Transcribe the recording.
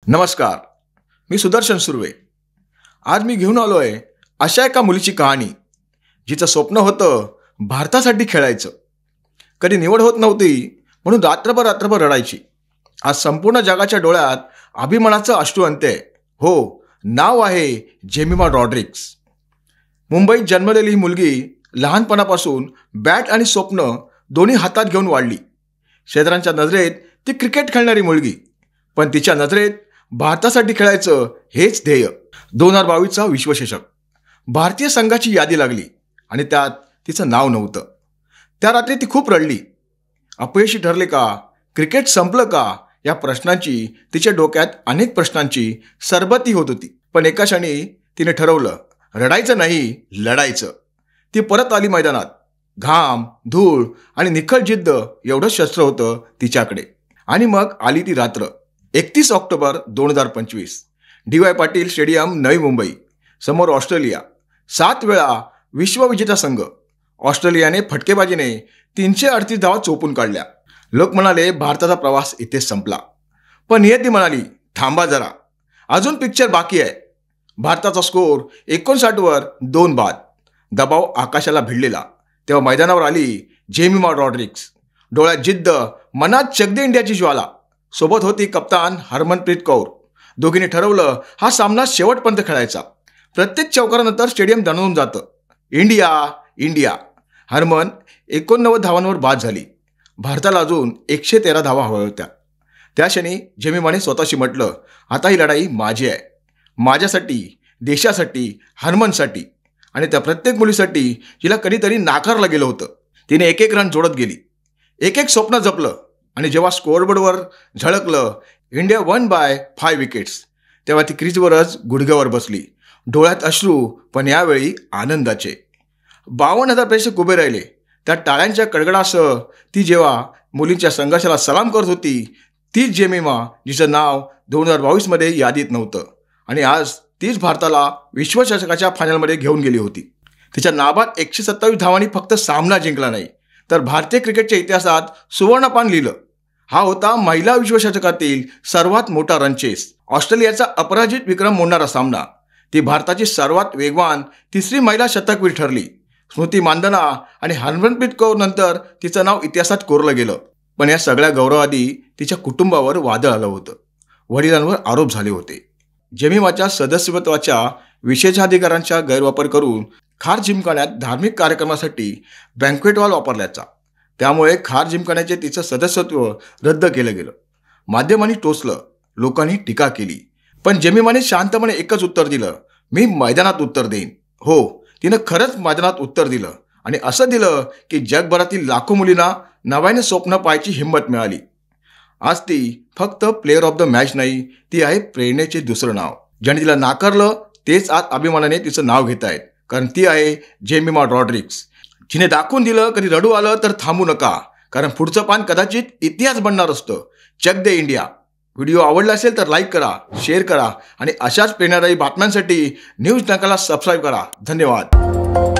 नमस्कार, मी सुदर्शन सुर्वे। आज मी घेऊन आलो आहे अशा एका मुलीची कहाणी जिचं स्वप्न होतं भारतासाठी खेळायचं। कधी निवड होत नव्हती म्हणून रात्रभर रडायची। आज संपूर्ण जगाच्या डोळ्यात अभिमानाचं अश्रू आणते। हो, नाव आहे जेमिमा रॉड्रिग्स। मुंबईत जन्मलेली ही मुलगी लहानपणापासून बॅट आणि स्वप्न दोन्ही हातात घेऊन वाढली। शेजाऱ्यांच्या नजरेत ती क्रिकेट खेळणारी मुलगी, पण तिच्या नजरेत भारतासाठी खेळायचं हेच ध्येय। 2022चा विश्वचषक, भारतीय संघाची यादी लागली आणि त्यात तिचं नाव नव्हतं। त्या रात्री ती खूप रडली। अपयशी ठरले का? क्रिकेट संपलं का? या प्रश्नांची तिच्या डोक्यात अनेक प्रश्नांची सरबत्ती होत होती। पण एका क्षणी तिने ठरवलं, रडायचं नाही, लढायचं। ती परत आली मैदानात। घाम, धूळ आणि निखळ जिद्द एवढं शस्त्र होतं तिच्याकडे। आणि मग आली ती रात्र, 31 October 2025, DY. Patil stadium, Navi Mumbai. समोर ऑस्ट्रेलिया, 7 वेळा विश्वविजेता संघ। ऑस्ट्रेलियाने फटकेबाजीने 338 धावा चोपून काढल्या। लोक म्हणाले भारताचा प्रवास इथेच संपला, पण नियती म्हणाली थांबा जरा, अजून पिक्चर बाकी आहे। भारताचा स्कोर 59 वर 2 बाद। दबाव आकाशाला भिडलेला। तेव्हा मैदानावर आली जेमिमा रॉड्रिग्स। डोळ्यात जिद्द, मनात चक दे इंडियाची ज्वाला। सोबत होती कप्तान हरमनप्रीत कौर। दोघींनी ठरवलं हा सामना शेवटपर्यंत खेळायचा। प्रत्येक चौकारानंतर स्टेडियम दणवून जातं, इंडिया इंडिया। हरमन 89 धावांवर बाद झाली। भारताला अजून 113 धावा हव्या होत्या। त्या क्षणी जेमिमाने स्वतःशी म्हटलं, आता ही लढाई माझी आहे, माझ्यासाठी, देशासाठी, हरमनसाठी आणि त्या प्रत्येक मुलीसाठी जिला कधीतरी नाकारलं गेलं होतं। तिने एक एक रन जोडत गेली, एक एक स्वप्न जपलं आणि जेव्हा स्कोअरबोर्डवर झळकलं इंडिया वन बाय 5 विकेट्स, तेव्हा ती क्रीजवरच गुडघ्यावर बसली। डोळ्यात अश्रू, पण यावेळी आनंदाचे। 52,000 प्रेक्षक उभे राहिले। त्या टाळ्यांच्या कडकडासह ती जेव्हा मुलींच्या संघर्षाला सलाम करत होती, तीच जेमिमा जिचं नाव 2022 यादीत नव्हतं आणि आज तीच भारताला विश्वचषकाच्या फायनलमध्ये घेऊन गेली होती। तिच्या नावात 127 धावांनी फक्त सामना जिंकला नाही, तर भारतीय क्रिकेटच्या इतिहासात सुवर्णपान लिहिलं। हा होता महिला विश्वचषकातील सर्वात मोठा रनचेस, ऑस्ट्रेलियाचा अपराजित विक्रम मोडणारा सामना। ती भारताची सर्वात वेगवान तिसरी महिला शतकवीर ठरली। स्मृती मानधना आणि हरमनप्रीत कौर नंतर तिचं नाव इतिहासात कोरलं गेलं। पण या सगळ्या गौरवाआधी तिच्या कुटुंबावर वादळ आलं होतं। वडिलांवर आरोप झाले होते। जेमिमाच्या सदस्यत्वाच्या विशेषाधिकारांचा गैरवापर करून खार जिमखान्यात धार्मिक कार्यक्रमासाठी बँक्वेट हॉल वापरल्याचा। त्यामुळे खार जिमखान्याचे तिचं सदस्यत्व रद्द केलं गेलं। माध्यमांनी टोचलं, लोकांनी टीका केली, पण जेमिमाने शांतपणे एकच उत्तर दिलं, मी मैदानात उत्तर देईन। हो, तिनं खरंच मैदानात उत्तर दिलं आणि असं दिलं की जगभरातील लाखो मुलींना नव्याने स्वप्न पाहायची हिंमत मिळाली। आज ती फक्त प्लेअर ऑफ द मॅच नाही, ती आहे प्रेरणेचे दुसरं नाव। ज्याने तिला नाकारलं तेच आज अभिमानाने तिचं नाव घेत आहेत, कारण ती आहे जेमिमा रॉड्रिग्स। जिने दाखवून दिलं कधी रडू आलं तर थांबू नका, कारण पुढचं पान कदाचित इतिहास बनणार असतं। चक दे इंडिया। व्हिडिओ आवडला असेल तर लाईक करा, शेअर करा आणि अशाच प्रेरणादायी बातम्यांसाठी न्यूज नकाला सबस्क्राईब करा। धन्यवाद।